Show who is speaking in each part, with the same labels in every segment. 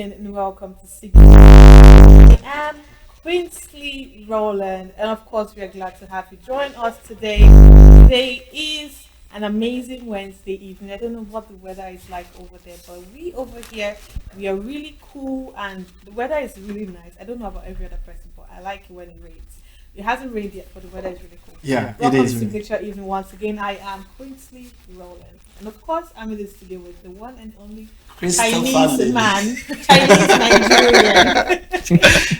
Speaker 1: evening and welcome to Sig. I am Queensley Roland, and of course, we are glad to have you join us today. Today is an amazing Wednesday evening. I don't know what the weather is like over there, but we over here we are really cool and the weather is really nice. I don't know about every other person, but I like it when it rains. It hasn't rained yet, but the weather is really cool.
Speaker 2: Yeah, it
Speaker 1: Welcome to
Speaker 2: is.
Speaker 1: Signature Evening once again. I am Queensley Roland, and of course, I'm in the studio with the one and only
Speaker 2: Christopher
Speaker 1: Chinese
Speaker 2: Lily.
Speaker 1: man, Chinese Nigerian.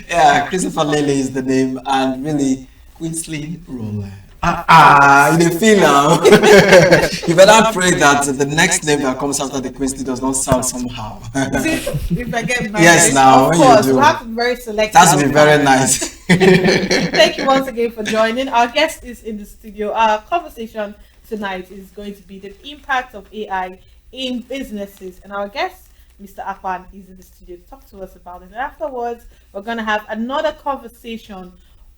Speaker 2: Yeah, Christopher Lily is the name, and really, Queensley Roller. You feel now. You better pray that the next name that comes after the Queensley does not sound somehow.
Speaker 1: If I get married,
Speaker 2: Yes, now,
Speaker 1: of
Speaker 2: when you
Speaker 1: course,
Speaker 2: do.
Speaker 1: we have to be very selective.
Speaker 2: That's be very nice.
Speaker 1: Thank you once again for joining. Our guest is in the studio. Our conversation tonight is going to be the impact of AI in businesses, and our guest, Mr. Akwan, is in the studio to talk to us about it. And afterwards, we're going to have another conversation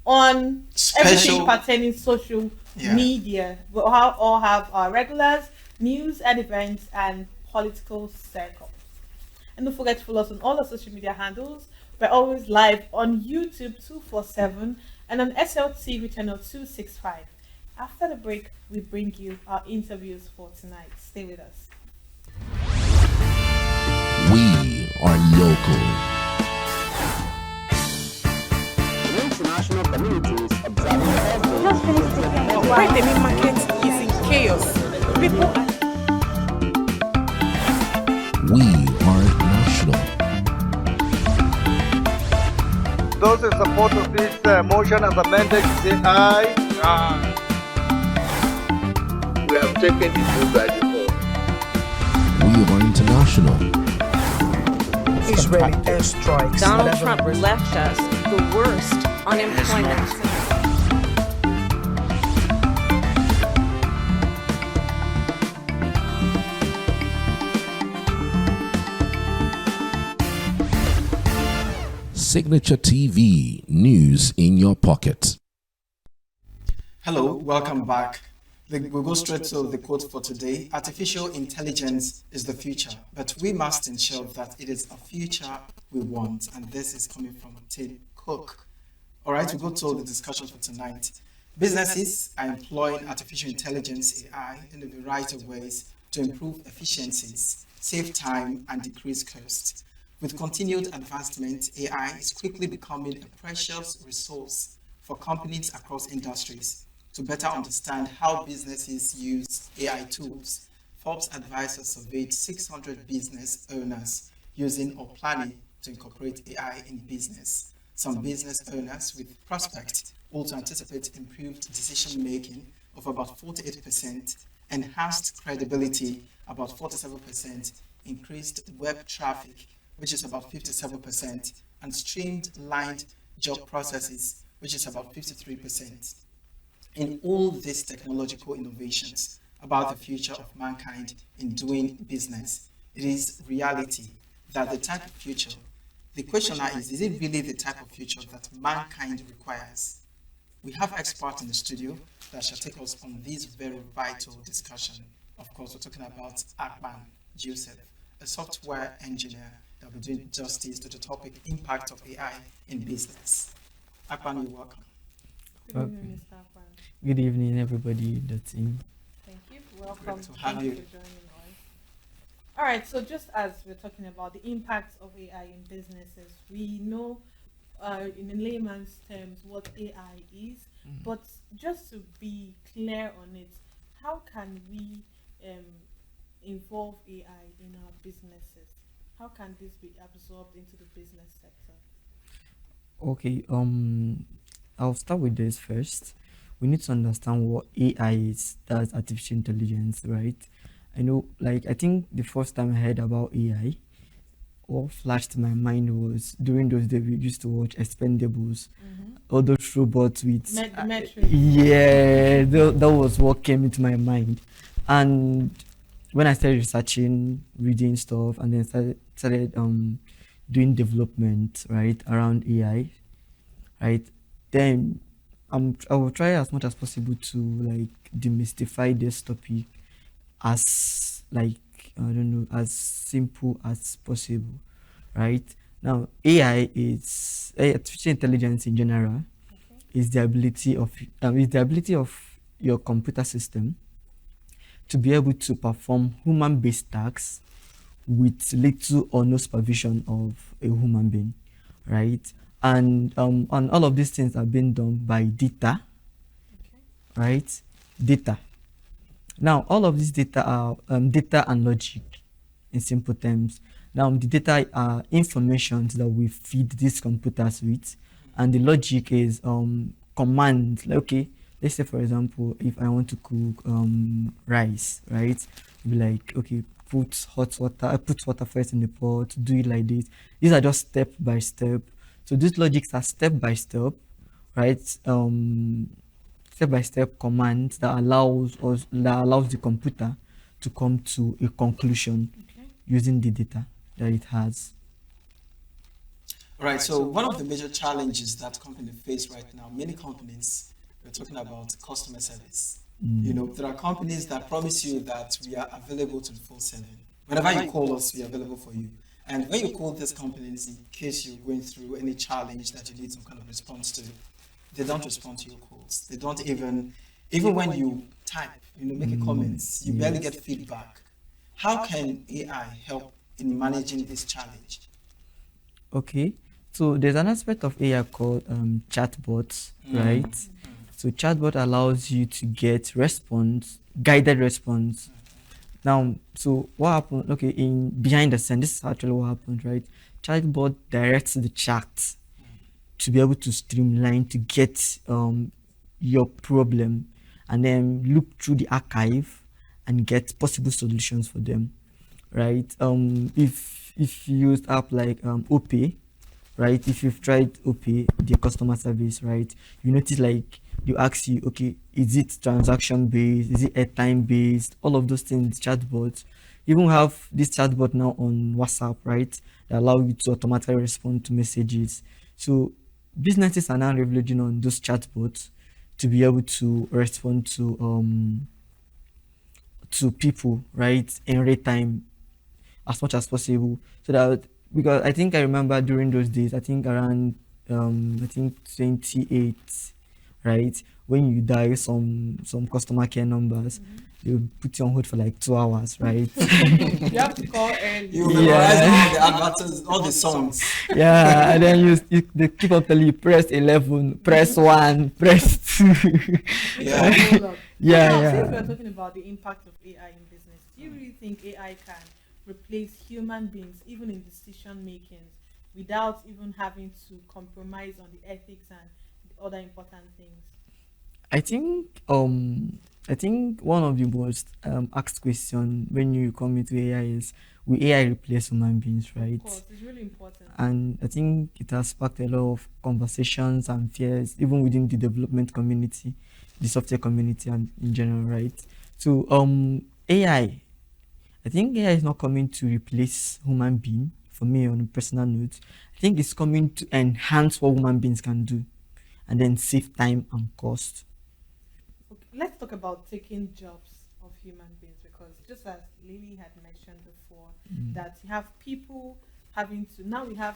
Speaker 1: on everything pertaining social media. We'll all have our regulars, news and events, and political circles. And don't forget to follow us on all our social media handles. We're always live on YouTube 247 and on SLTV Channel 265. After the break, we bring you our interviews for tonight. Stay with us.
Speaker 3: We are local.
Speaker 4: The international community is observing every
Speaker 5: Just finished the game.
Speaker 6: Why the main market is in chaos. People
Speaker 3: We are national.
Speaker 7: Those in support of this motion as amended, say aye. Aye.
Speaker 8: We have taken it vote by default.
Speaker 3: We are international.
Speaker 6: Israeli airstrikes.
Speaker 9: Donald Trump left us the worst unemployment.
Speaker 3: Signature TV, news in your pocket.
Speaker 2: Hello, welcome back. We'll go straight to the quote for today. Artificial intelligence is the future, but we must ensure that it is a future we want. And this is coming from Tim Cook. All right, we'll go to the discussion for tonight. Businesses are employing artificial intelligence AI in a variety of ways to improve efficiencies, save time, and decrease costs. With continued advancement, AI is quickly becoming a precious resource for companies across industries. To better understand how businesses use AI tools, Forbes Advisor surveyed 600 business owners using or planning to incorporate AI in business. Some business owners with prospects also anticipate improved decision making of about 48%, enhanced credibility about 47%, increased web traffic, which is about 57%, and streamlined job processes, which is about 53%. In all these technological innovations about the future of mankind in doing business, it is reality that the type of future, the question now is it really the type of future that mankind requires? We have experts in the studio that shall take us on this very vital discussion. Of course, we're talking about Akban Joseph, a software engineer that will be doing justice to the topic impact of AI in business. Akban, you're welcome.
Speaker 1: Good evening, Mr. Akwan.
Speaker 10: Good evening, everybody. The team.
Speaker 1: Thank you. Welcome.
Speaker 2: Great to have
Speaker 1: Thank
Speaker 2: you.
Speaker 1: for joining us. All right. So just as we're talking about the impact of AI in businesses, we know, in layman's terms, what AI is. But just to be clear on it, how can we involve AI in our businesses? How can this be absorbed into the business sector?
Speaker 10: Okay. I'll start with this first. We need to understand what AI is. That's artificial intelligence, right? I know, I think the first time I heard about AI, what flashed in my mind was during those days we used to watch Expendables, all those robots with
Speaker 1: The metric.
Speaker 10: yeah, that was what came into my mind. And when I started researching, reading stuff, and then started doing development right around AI, right, then I will try as much as possible to demystify this topic as as simple as possible, right? Now, AI is artificial intelligence in general is the ability of your computer system to be able to perform human-based tasks with little or no supervision of a human being, right? And all of these things are being done by data, right? Data. Now, all of these data are data and logic in simple terms. Now, the data are information that we feed these computers with, and the logic is commands. Like, okay, let's say for example, if I want to cook rice, right? Be like, okay, put water first in the pot, do it like this. These are just step by step. So these logics are step by step, right? Step-by-step commands that allows the computer to come to a conclusion using the data that it has.
Speaker 2: Right. So one of the major challenges that companies face right now, many companies, we're talking about customer service. You know, there are companies that promise you that we are available 24/7. Whenever you call us, we are available for you. And when you call these companies, in case you're going through any challenge that you need some kind of response to, they don't respond to your calls. They don't even when you type, make a comments, you barely get feedback. How can AI help in managing this challenge?
Speaker 10: Okay, so there's an aspect of AI called chatbots, right? So chatbot allows you to get guided response. Now, so what happened? Okay, in behind the scene, this is actually what happened, right? Chatbot directs the chat to be able to streamline to get your problem and then look through the archive and get possible solutions for them, right? If you use app like OP, right? If you've tried OP, the customer service, right? You notice like you ask you, okay, is it transaction based? Is it airtime based? All of those things, chatbots. You even have this chatbot now on WhatsApp, right? That allow you to automatically respond to messages. So businesses are now leveraging on those chatbots to be able to respond to people, right, in real time as much as possible. So that, because I think I remember during those days, I think around 28, right, when you dial some customer care numbers, they will put you on hold for like 2 hours, right?
Speaker 1: You have to call early.
Speaker 2: You memorize all the advertisements, all the songs.
Speaker 10: Yeah, and then they keep on telling you press 11, press 1, press 2.
Speaker 2: Yeah.
Speaker 1: Since we're talking about the impact of AI in business, do you really think AI can replace human beings even in decision making without even having to compromise on the ethics and the other important things?
Speaker 10: I think one of the most asked question when you come into AI is, will AI replace human beings, right?
Speaker 1: Of course, it's really important.
Speaker 10: And I think it has sparked a lot of conversations and fears, even within the development community, the software community, and in general, right? So AI, I think AI is not coming to replace human being. For me, on a personal note, I think it's coming to enhance what human beings can do, and then save time and cost.
Speaker 1: Let's talk about taking jobs of human beings, because just as Lily had mentioned before, that you have people having to, now we have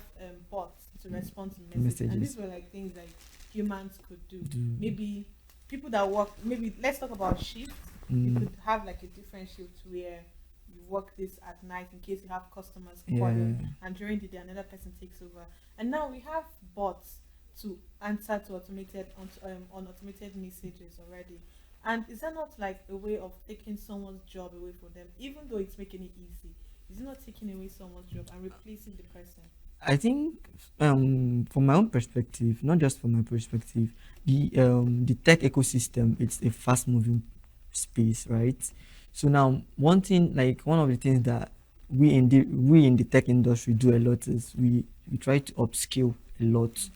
Speaker 1: bots to respond to messages. And these were like things that humans could do. Maybe people that work, maybe let's talk about shifts. You could have like a different shift where you work this at night in case you have customers calling, and during the day another person takes over. And now we have bots to answer to automated messages already. And is that not like a way of taking someone's job away from them, even though it's making it easy? Is it not taking away someone's job and replacing the person?
Speaker 10: I think from my own perspective, not just from my perspective, the tech ecosystem, it's a fast moving space, right? So now one of the things that we in the tech industry do a lot is we try to upskill a lot.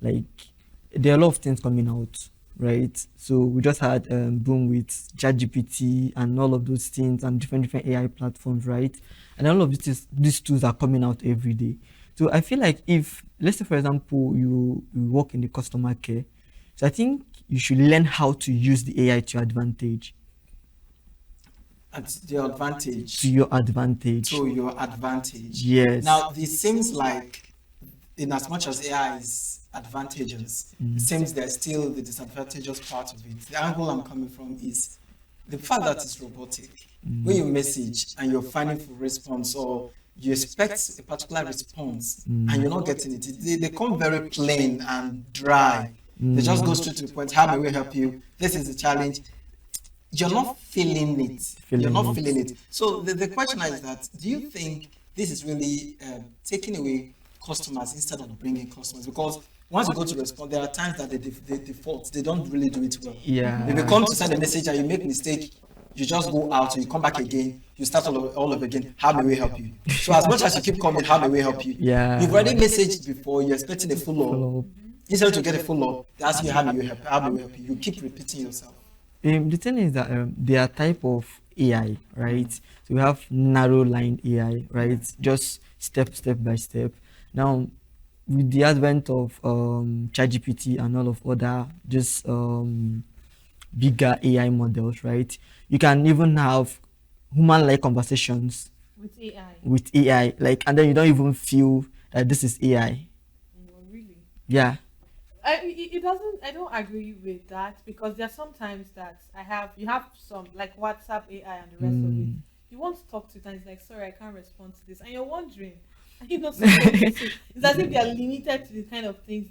Speaker 10: Like, there are a lot of things coming out, right? So we just had boom with ChatGPT and all of those things and different AI platforms, right? And all of these tools are coming out every day. So I feel like, if, let's say for example, you work in the customer care, so I think you should learn how to use the AI to your advantage.
Speaker 2: At your advantage.
Speaker 10: to your advantage.
Speaker 2: To your advantage.
Speaker 10: Yes.
Speaker 2: Now, this seems like, in as much as AI is advantageous, it seems there's still the disadvantageous part of it. The angle I'm coming from is the fact that it's robotic. When you message and you're finding for response, or you expect a particular response and you're not getting it, they come very plain and dry. They just go straight to the point. How may we help you? This is the challenge. You're not feeling it. You're not feeling it. So the question is that, do you think this is really taking away customers instead of bringing customers? Because once you go to respond, there are times that they default. They don't really do it well.
Speaker 10: Yeah.
Speaker 2: If you come to send a message and you make mistake, you just go out, you come back again, you start all over again. How may we help you? So as much as you keep coming, how may we help you?
Speaker 10: Yeah.
Speaker 2: You've already messaged before, you're expecting a follow-up. Instead to get a follow-up, they ask you how may we help you? How may we help you? You keep repeating yourself.
Speaker 10: The thing is that there are type of AI, right? So we have narrow line AI, right? Just step by step. Now, with the advent of ChatGPT and all of other just bigger AI models, right? You can even have human-like conversations with AI, like, and then you don't even feel that this is AI.
Speaker 1: Oh, really?
Speaker 10: Yeah.
Speaker 1: It doesn't. I don't agree with that, because there are sometimes that you have some like WhatsApp AI and the rest of it. You want to talk to it and it's like, sorry, I can't respond to this, and you're wondering, are you not supposed to? It's as if they are limited to the kind of things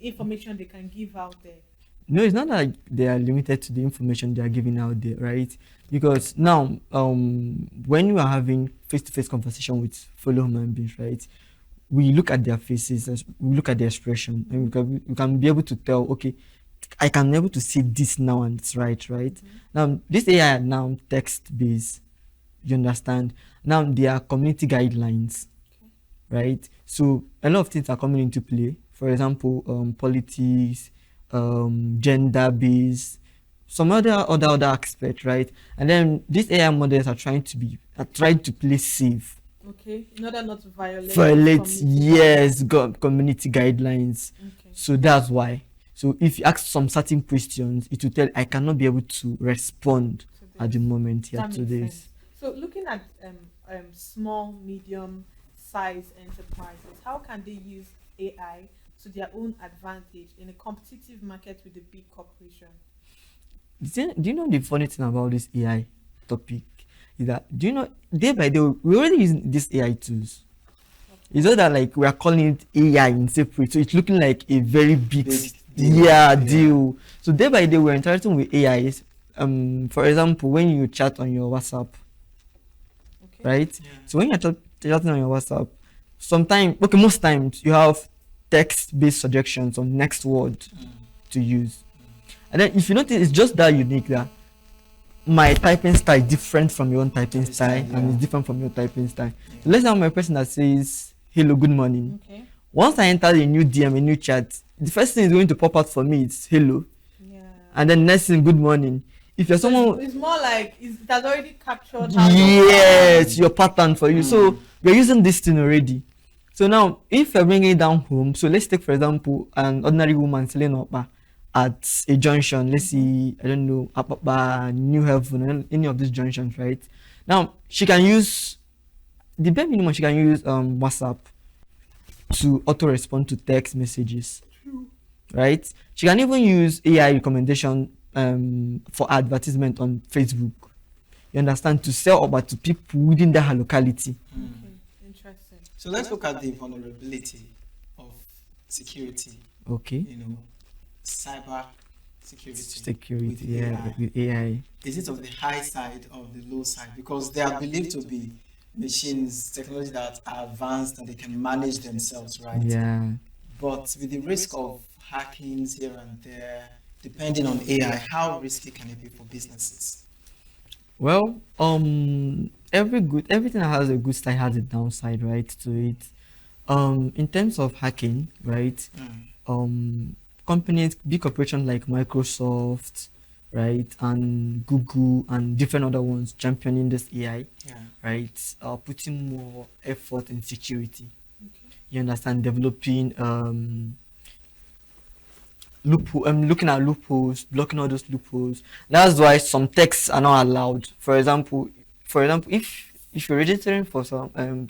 Speaker 1: information they can give out there.
Speaker 10: No, it's not like they are limited to the information they are giving out there, right? Because now, when you are having face-to-face conversation with fellow human beings, right? We look at their faces, we look at their expression, and we can be able to tell, okay, I can be able to see this now and it's right? Now, this AI are now text-based, you understand? Now, there are community guidelines, right? So, a lot of things are coming into play. For example, politics, gender-based, some other aspect, right? And then these AI models are trying to play safe.
Speaker 1: Okay, in order not to violate
Speaker 10: community guidelines.
Speaker 1: Okay.
Speaker 10: So that's why. So if you ask some certain questions, it will tell I cannot be able to respond at the moment here to this.
Speaker 1: Sense. So looking at small, medium size enterprises, how can they use AI to their own advantage in a competitive market with the big corporation?
Speaker 10: Do you know the funny thing about this AI topic? Is that, do you know, day by day we already using these AI tools. It's not that like we are calling it AI in separate, so it's looking like a very big deal. So day by day we're interacting with AIs. For example, when you chat on your WhatsApp, right? Yeah. So when you're chatting on your WhatsApp, most times you have text-based suggestions on next word to use, and then if you notice, it's just that unique that my typing style is different from your own typing style, and it's different from your typing style. So let's say I'm a person that says hello, good morning. Okay. Once I enter a new DM, a new chat, the first thing is going to pop out for me is hello. Yeah. And then next thing, good morning. If you're someone,
Speaker 1: it's more like it has already captured.
Speaker 10: Yes, your pattern for you. So you're using this thing already. So now, if you're bringing it down home, so let's take for example an ordinary woman selling up at a junction, let's see, I don't know, Apapa, New Haven, any of these junctions, right? Now, she can use, the bare minimum, she can use WhatsApp to auto-respond to text messages, right? She can even use AI recommendation for advertisement on Facebook, you understand, to sell over to people within that locality.
Speaker 1: Interesting.
Speaker 2: So let's look at the vulnerability of security.
Speaker 10: Okay.
Speaker 2: You know, cyber security
Speaker 10: with AI.
Speaker 2: Is it of the high side or the low side? Because they are believed to be machines, technology that are advanced and they can manage themselves, right?
Speaker 10: Yeah.
Speaker 2: But with the risk of hackings here and there, depending on AI, how risky can it be for businesses?
Speaker 10: Well, everything that has a good side has a downside, right, to it. In terms of hacking, right, companies, big corporations like Microsoft, right, and Google and different other ones championing this AI, right, putting more effort in security. Okay. You understand, developing loophole. I'm looking at loopholes, blocking all those loopholes. That's why some texts are not allowed. For example, if you're registering for some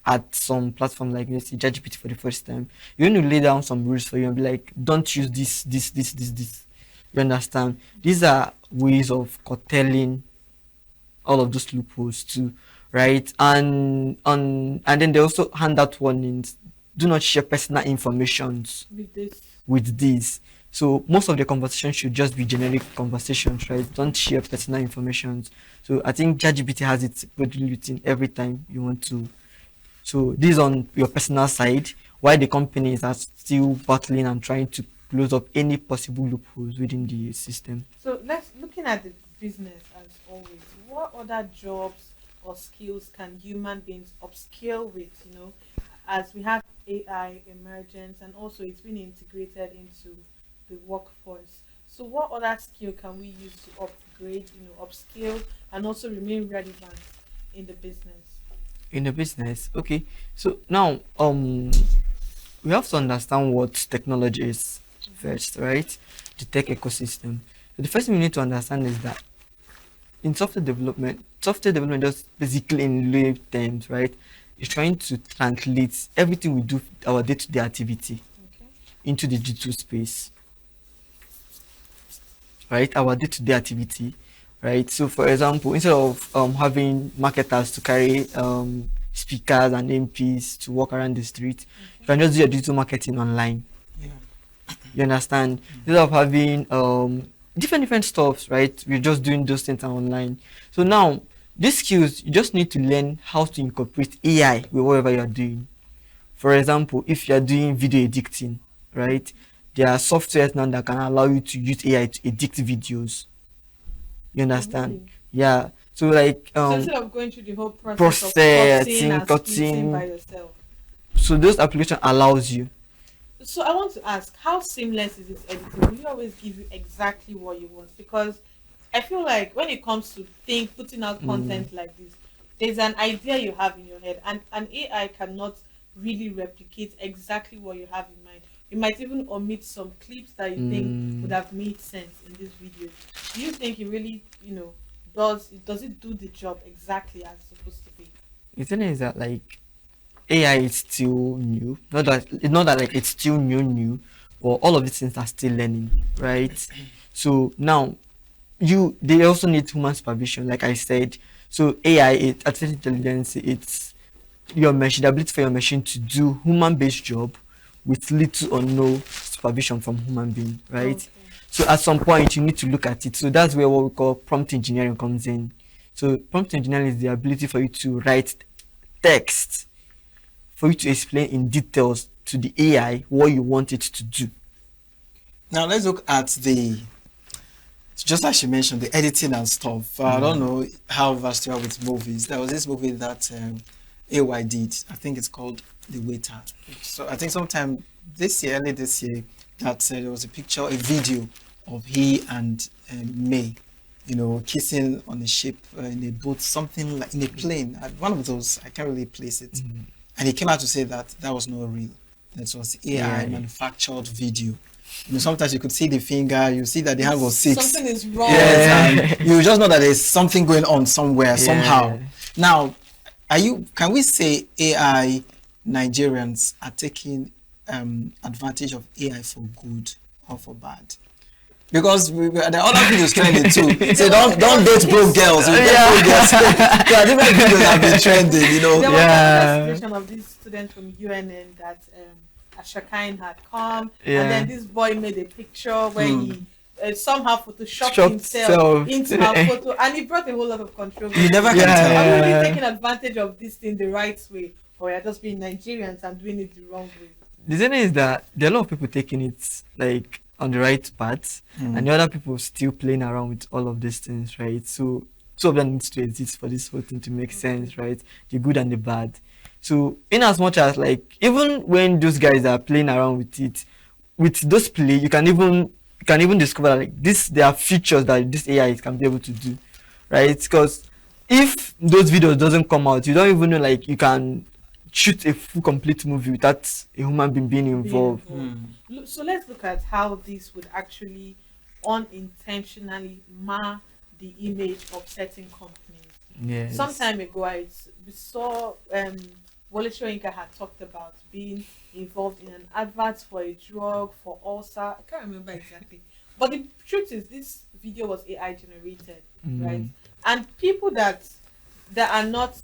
Speaker 10: at some platform like let's say ChatGPT for the first time, you're going to lay down some rules for you and be like, don't use this. You understand? These are ways of curtailing all of those loopholes too, right? And then they also hand out warnings. Do not share personal informations with this. So most of the conversation should just be generic conversations, right? Don't share personal information. So I think ChatGPT has it built in every time you want to. So this is on your personal side, while the companies are still battling and trying to close up any possible loopholes within the system.
Speaker 1: So let's looking at the business as always. What other jobs or skills can human beings upskill with? As we have AI emergence and also it's been integrated into the workforce. So what other skill can we use to upgrade, upskill and also remain relevant in the business?
Speaker 10: In the business, okay. So now, we have to understand what technology is first, right? The tech ecosystem. So the first thing we need to understand is that in software development just basically in lay terms, right? Is trying to translate everything we do, our day-to-day activity, into the digital space. Right, our day-to-day activity, right? So, for example, instead of having marketers to carry speakers and MPs to walk around the street, you can just do your digital marketing online.
Speaker 2: Yeah.
Speaker 10: You understand? Instead of having different stuffs, right? We're just doing those things online. So now, these skills, you just need to learn how to incorporate AI with whatever you're doing. For example, if you're doing video editing, right? There are softwares now that can allow you to use AI to edit videos. You understand?
Speaker 1: Really?
Speaker 10: Yeah. So like
Speaker 1: So instead of going through the whole process of cutting and splitting by yourself.
Speaker 10: So those application allows you.
Speaker 1: So I want to ask, how seamless is this editing? Will you always give you exactly what you want? Because I feel like when it comes to putting out content like this, there's an idea you have in your head, and an AI cannot really replicate exactly what you have in mind. You might even omit some clips that you think would have made sense in this video. Do you think it really, does it do the job exactly as it's supposed to be?
Speaker 10: The thing is that like AI is still new. Not that like it's still new, but all of these things are still learning, right? So now they also need human supervision, like I said. So AI, artificial intelligence, it's your machine, the ability for your machine to do human-based job with little or no supervision from human being, right? Okay. So at some point you need to look at it. So that's where what we call prompt engineering comes in. So prompt engineering is the ability for you to write text, for you to explain in details to the AI what you want it to do.
Speaker 2: Now let's look at just as you mentioned, the editing and stuff. I don't know how versed you are with movies. There was this movie that AY did. I think it's called The Waiter. So I think sometime early this year, that there was a video of he and May, kissing on a ship, in a boat, something like in a plane. One of those, I can't really place it. And he came out to say that was not real. That was AI manufactured video. Sometimes you could see the finger, you see that the hand was 6.
Speaker 1: Something is wrong.
Speaker 2: Yes, and you just know that there's something going on somewhere, somehow. Now, can we say AI Nigerians are taking advantage of AI for good or for bad? Because there are other videos trending too. Say don't date broke girls. You date broke girls. There are different videos that have been trending,
Speaker 1: There was a situation of this student from UNN that Ashakain had come, and then this boy made a picture where he somehow photoshopped himself into her photo, and he brought a whole lot of controversy.
Speaker 2: You never can tell.
Speaker 1: Are we really taking advantage of this thing the right way, or we are just being Nigerians and doing it the wrong way?
Speaker 10: The thing is that there are a lot of people taking it like on the right path, and the other people still playing around with all of these things, right? So two of them needs to exist for this whole thing to make sense, right? The good and the bad. So in as much as like even when those guys are playing around with it, with those play, you can even discover like there are features that this AI can be able to do, right? Because if those videos doesn't come out, you don't even know like you can shoot a full complete movie without a human being being involved.
Speaker 1: So let's look at how this would actually unintentionally mar the image of certain companies.
Speaker 10: Yes.
Speaker 1: Some time ago, we saw Wole Soyinka had talked about being involved in an advert for a drug for ulcer. I can't remember exactly, but the truth is, this video was AI generated, right? And people that are not,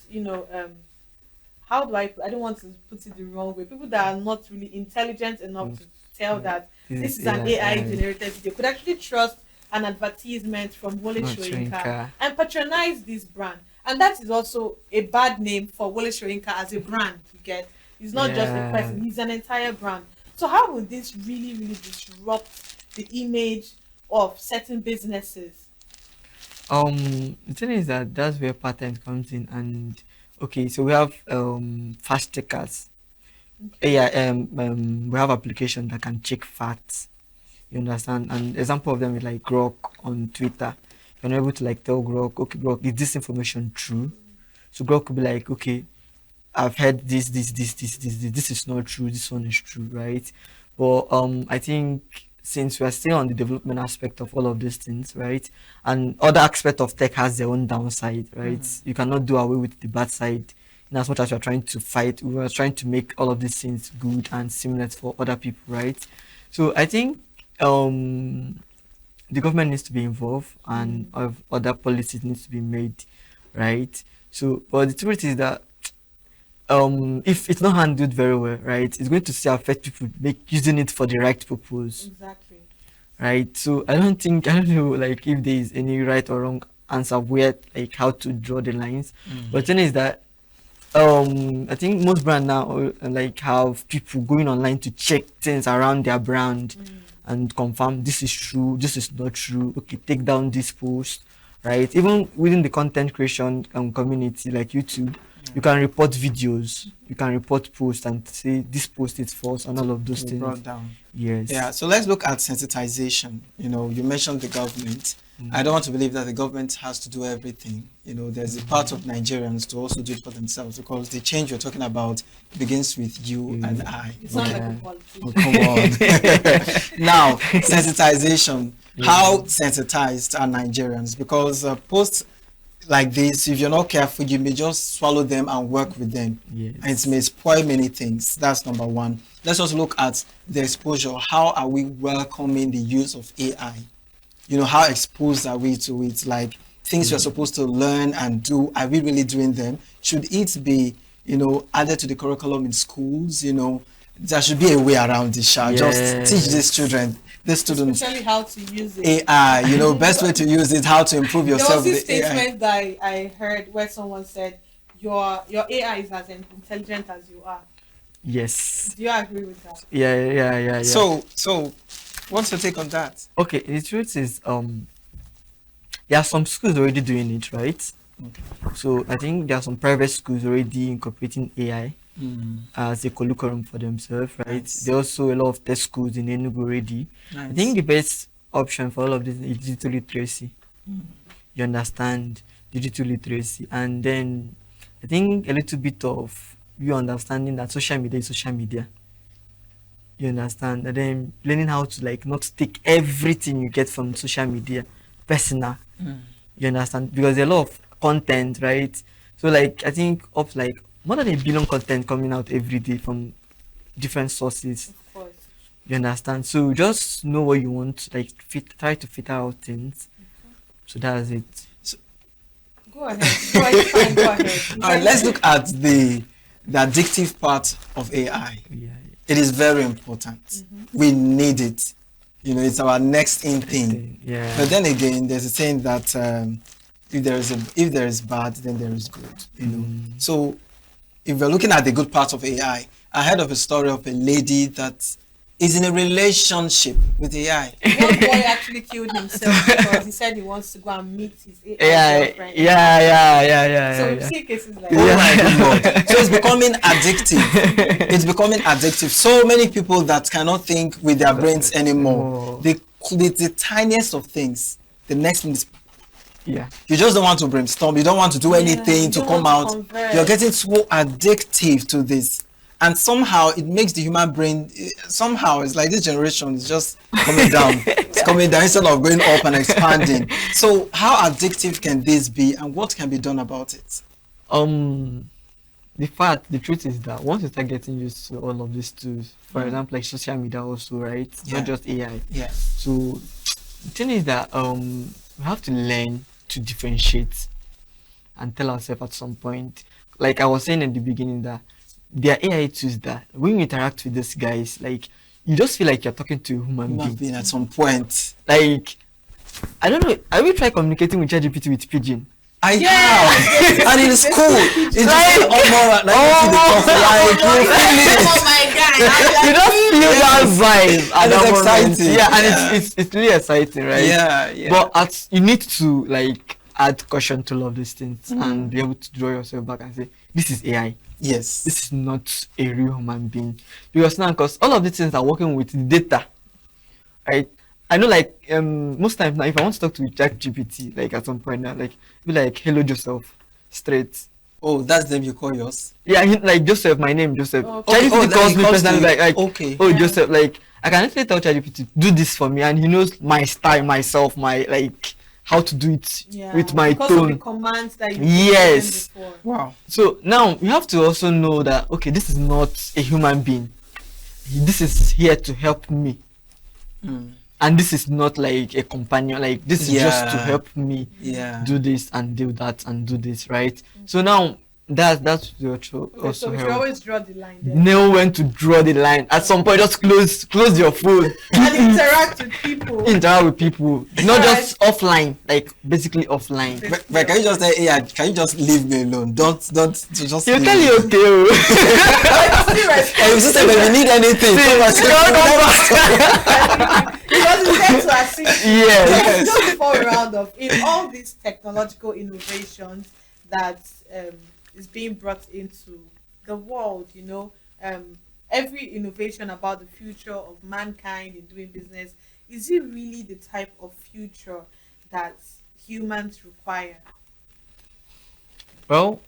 Speaker 1: how do I don't want to put it the wrong way. People that are not really intelligent enough to tell that this is an AI generated video could actually trust an advertisement from Wole Soyinka and patronize this brand. And that is also a bad name for Wole Soyinka as a brand. You get, he's not just a person; he's an entire brand. So how will this really, really disrupt the image of certain businesses?
Speaker 10: The thing is that's where patent comes in, and okay, so we have fact checkers. AI, we have application that can check facts. You understand? And example of them is like Grok on Twitter. You're able to like tell Grok, okay, Grok, is this information true? So Grok could be like, okay, I've heard this is not true, this one is true, right? But I think since we are still on the development aspect of all of these things, right? And other aspect of tech has their own downside, right? You cannot do away with the bad side. In as much as we are trying to fight, we are trying to make all of these things good and seamless for other people, right? So I think the government needs to be involved and other policies needs to be made, right? So, but the truth is that if it's not handled very well, right, it's going to still affect people using it for the right purpose.
Speaker 1: Exactly.
Speaker 10: Right. So I don't know like if there is any right or wrong answer where like how to draw the lines. But the thing is that I think most brands now like have people going online to check things around their brand and confirm this is true, this is not true. Okay, take down this post, right? Even within the content creation community like YouTube, you can report videos, you can report posts and say this post is false and all of those things.
Speaker 2: Brought down.
Speaker 10: Yes.
Speaker 2: Yeah. So let's look at sensitization. You mentioned the government. I don't want to believe that the government has to do everything. There's a part of Nigerians to also do it for themselves, because the change you're talking about begins with you and I.
Speaker 1: It's not like a politician.
Speaker 2: Oh, come on. Now, sensitization. How sensitized are Nigerians? Because posts like this, if you're not careful, you may just swallow them and work with them.
Speaker 10: Yes.
Speaker 2: And it may spoil many things. That's number one. Let's also look at the exposure. How are we welcoming the use of AI? How exposed are we to it? Like things you're supposed to learn and do, are we really doing them? Should it be, added to the curriculum in schools? There should be a way around it. Just teach these children, these students,
Speaker 1: especially how to use it.
Speaker 2: AI, best way to use it, how to improve yourself.
Speaker 1: There was this
Speaker 2: with AI.
Speaker 1: statement that I heard where someone said, your AI is as intelligent as you are.
Speaker 10: Yes.
Speaker 1: Do you agree with that?
Speaker 10: Yeah.
Speaker 2: So what's your take on that?
Speaker 10: Okay, the truth is there are some schools already doing it, right?
Speaker 2: Okay.
Speaker 10: So I think there are some private schools already incorporating AI as a curriculum for themselves, right?
Speaker 2: Nice.
Speaker 10: There are also a lot of test schools in Enugu already.
Speaker 2: Nice.
Speaker 10: I think the best option for all of this is digital literacy. You understand digital literacy, and then I think a little bit of you understanding that social media is social media. You understand? And then learning how to like not take everything you get from social media personal. You understand? Because there are a lot of content, right? So like I think of like more than 1 billion content coming out every day from different sources.
Speaker 1: Of course.
Speaker 10: You understand? So just know what you want, like try to filter out things. So that's it.
Speaker 1: Go ahead. Go ahead.
Speaker 2: All right, let's look at the addictive part of AI.
Speaker 10: Yeah.
Speaker 2: It is very important. We need it. It's our next in thing.
Speaker 10: Yeah.
Speaker 2: But then again, there's a saying that if there is bad, then there is good. So if we're looking at the good part of AI, I heard of a story of a lady that is in a relationship with AI.
Speaker 1: One boy actually killed himself because he said he wants to go and meet his AI
Speaker 10: Yeah.
Speaker 1: girlfriend. So we see cases like
Speaker 2: Oh
Speaker 1: that.
Speaker 2: my good Lord. So it's becoming addictive. It's becoming addictive. So many people that cannot think with their brains anymore. The tiniest of things, the next thing is
Speaker 10: Yeah.
Speaker 2: You just don't want to brainstorm. You don't want to do anything
Speaker 1: you
Speaker 2: to
Speaker 1: don't
Speaker 2: come
Speaker 1: want
Speaker 2: out.
Speaker 1: to converse.
Speaker 2: You're getting so addictive to this. And somehow it makes the human brain, somehow it's like this generation is just coming down. It's coming down instead of going up and expanding. So how addictive can this be, and what can be done about it?
Speaker 10: The truth is that once you start getting used to all of these tools, for example, like social media also, right?
Speaker 2: Yeah.
Speaker 10: Not just AI.
Speaker 2: Yeah.
Speaker 10: So the thing is that we have to learn to differentiate and tell ourselves at some point, like I was saying in the beginning, that there are AI tools that when you interact with these guys, like you just feel like you're talking to a human
Speaker 2: Human
Speaker 10: being.
Speaker 2: being at some point.
Speaker 10: Like I don't know, I will try communicating with ChatGPT with pigeon.
Speaker 2: I have, and it is cool. It's like almost like
Speaker 1: Oh my God.
Speaker 10: You just feel that vibe at
Speaker 2: And
Speaker 10: that
Speaker 2: it's
Speaker 10: moment.
Speaker 2: exciting.
Speaker 10: Yeah, and it's really exciting, right?
Speaker 2: Yeah.
Speaker 10: But you need to like add caution to all of these things and be able to draw yourself back and say, this is AI.
Speaker 2: Yes.
Speaker 10: This is not a real human being. Because now, because all of these things are working with data, right? I know, like most times now, if I want to talk to ChatGPT, like at some point now, like be like, "Hello, Joseph," straight.
Speaker 2: Oh, that's them you call yours.
Speaker 10: Yeah, like Joseph, my name Joseph.
Speaker 1: Okay.
Speaker 10: ChatGPT
Speaker 2: that
Speaker 10: calls
Speaker 2: he
Speaker 10: me
Speaker 2: calls
Speaker 10: personally,
Speaker 2: you.
Speaker 10: like
Speaker 2: Okay.
Speaker 10: oh
Speaker 1: Yeah.
Speaker 10: Joseph, like I can actually tell ChatGPT do this for me, and he knows my style, myself, my like how to do it with my
Speaker 1: because of the
Speaker 10: tone.
Speaker 1: commands that you
Speaker 10: Yes.
Speaker 1: before.
Speaker 2: Wow.
Speaker 10: So now we have to also know that okay, this is not a human being. This is here to help me. And this is not like a companion, like this is just to
Speaker 2: Yeah.
Speaker 10: help me
Speaker 2: Yeah.
Speaker 10: do this and do that and do this, right? So now that's your
Speaker 1: Okay, so
Speaker 10: also
Speaker 1: we should
Speaker 10: help.
Speaker 1: always draw the line there.
Speaker 10: Know when to draw the line. At some point, just close your phone.
Speaker 1: And interact with people.
Speaker 10: Interact with people, not
Speaker 1: Alright.
Speaker 10: just offline, like basically offline.
Speaker 2: But can you just say, yeah, can you just leave me alone? Don't just.
Speaker 10: He'll
Speaker 2: leave
Speaker 10: tell
Speaker 2: me.
Speaker 10: you okay. Oh.
Speaker 2: Hey, if you say, but we need anything.
Speaker 1: Because it's there to assist you.
Speaker 10: Yes.
Speaker 1: Just before we round off, in all these technological innovations that is being brought into the world, every innovation about the future of mankind in doing business, is it really the type of future that humans require?
Speaker 10: Well,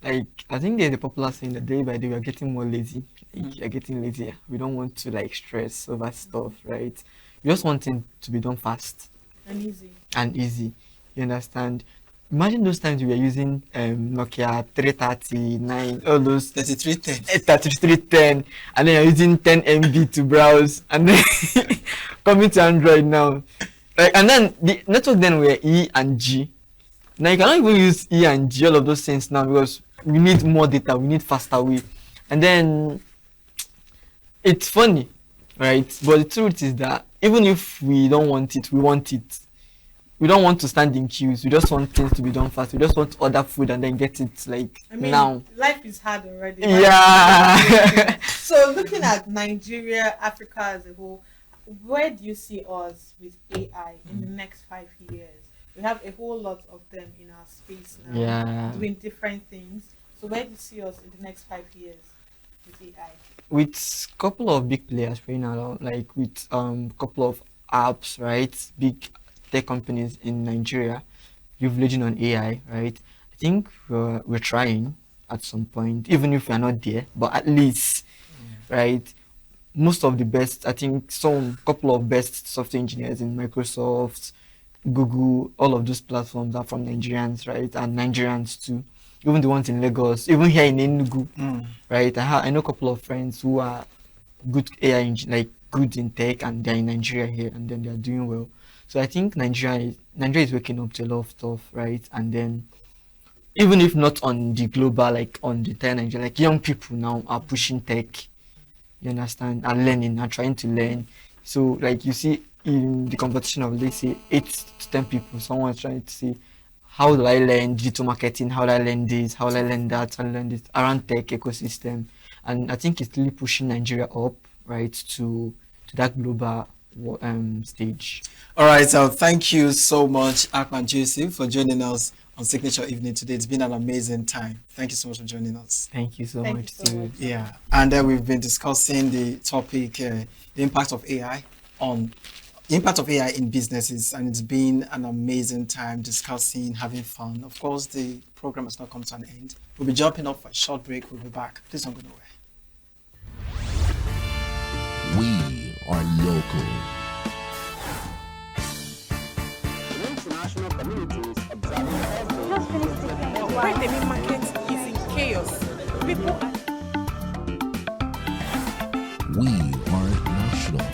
Speaker 10: like I think there's a popular saying that day by day we are getting more lazy. Like you're getting lazier. We don't want to like stress over stuff, right? We just want things to be done fast
Speaker 1: And easy.
Speaker 10: and easy. You understand? Imagine those times we were using Nokia 339, all those
Speaker 2: 3310.
Speaker 10: 3310, and then you're using 10 MB to browse, and then coming to Android now. Like, and then the network then were E and G. Now you cannot even use E and G, all of those things now, because we need more data, we need faster way. And then it's funny, right? But the truth is that even if we don't want it, we want it. We don't want to stand in queues. We just want things to be done fast. We just want to order food and then get it like now.
Speaker 1: Life is hard already.
Speaker 10: Yeah.
Speaker 1: So looking at Nigeria, Africa as a whole, where do you see us with AI in the next 5 years? We have a whole lot of them in our space now,
Speaker 10: Yeah.
Speaker 1: doing different things. So where do you see us in the next 5 years with AI?
Speaker 10: With couple of big players right now, like with couple of apps, right? Big tech companies in Nigeria, leveraging on AI, right? I think we're trying at some point, even if we're not there, but at least, right? Most of the best, I think some couple of best software engineers in Microsoft, Google, all of those platforms are from Nigerians, right? And Nigerians too. Even the ones in Lagos, even here in Enugu, right? I know a couple of friends who are good AI, like good in tech, and they're in Nigeria here, and then they're doing well. So I think Nigeria is waking up to a lot of stuff, right? And then even if not on the global, like on the entire Nigeria, like young people now are pushing tech, you understand, and learning, and trying to learn. So like you see in the competition of, let's say, 8 to 10 people, someone's trying to say, how do I learn digital marketing? How do I learn this? How do I learn that? How do I learn this around tech ecosystem? And I think it's really pushing Nigeria up, right, to that global stage.
Speaker 2: All right, so thank you so much, Akman Joseph, for joining us on Signature Evening today. It's been an amazing time. Thank you so much for joining us.
Speaker 10: Thank you so
Speaker 1: Thank
Speaker 10: much
Speaker 1: you so
Speaker 10: too.
Speaker 1: much.
Speaker 2: Yeah, and then we've been discussing the topic, the impact of AI on the impact of AI in businesses, and it's been an amazing time discussing, having fun. Of course, the program has not come to an end. We'll be jumping off for a short break. We'll be back. Please don't go nowhere.
Speaker 3: We are local.
Speaker 4: The international community is observing
Speaker 6: Why the main market is in chaos. People are
Speaker 3: We are national.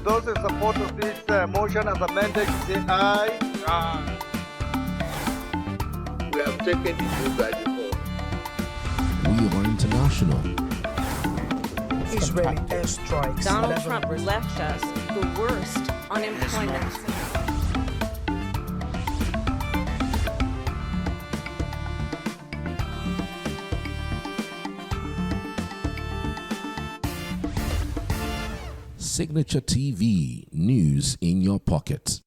Speaker 7: Those in support of this motion as amended, say aye. Aye.
Speaker 8: We have taken the view by default.
Speaker 3: We are international.
Speaker 6: Israeli airstrikes.
Speaker 9: Donald Trump left us the worst unemployment.
Speaker 3: Signature TV, news in your pocket.